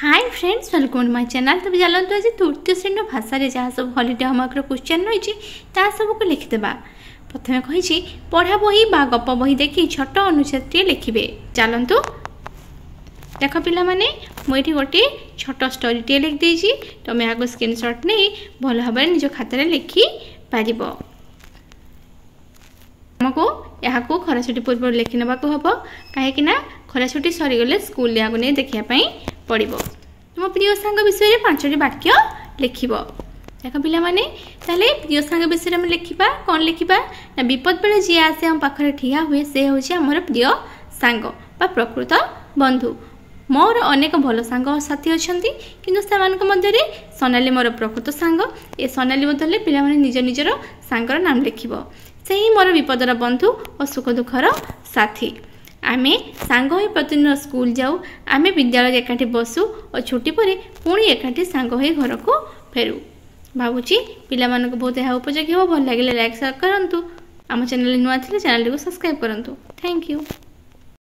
Hi friends, welcome to my channel. तब चलते आज तृतीय श्रेणी भाषा जहाँ सब हॉलीडे होमवर्क क्वेश्चन रही है सबको लिखिदेबा। प्रथम कही पढ़ा बही बा गप बही देखी छोट अनुच्छेद लिखिए। चलतु देख पिलामाने मुझे गोटे छोट स्टोरीटे लिखिदे। तुम्हें आगे स्क्रीनशॉट नहीं भल भाव निज खातार लिखिपर। आमको यहाँ खरा छुट्टी पूर्व लिखि ना हम कहीं खरा छुट्टी सरीगले स्कूल आगे नहीं देखापी पड़ो। तुम प्रिय सांग विषय 5टी वाक्य लिख। देख पिलामाने ताले प्रिय सांग विषय में लिखा कौन लिखा ना विपद बेले जी आसे आम पाखे ठिया हुए से हूँ आमर प्रिय सांग बा प्रकृत बंधु। मोर अनेक भल सांग साथी अच्छा किंतु से सोनाली मोर प्रकृत सांग। ए सोनाली बदले पिलामाने निज निजर सांगर नाम लिख। से ही मोर विपदर बंधु और सुख दुखर साथी। आमे सांग हो प्रतिदिन स्कूल जाऊ। आमे विद्यालय एकाठी बसु और छुट्टी पर पुणी एकाठी सांग हो घर को फेरू। भावुची पिला मानक बहुत यह उपयोगी हो। भल लगे लाइक शेयर करंतु। आम चैनल नुआ थे चैनल को सब्सक्राइब करंतु। Thank you.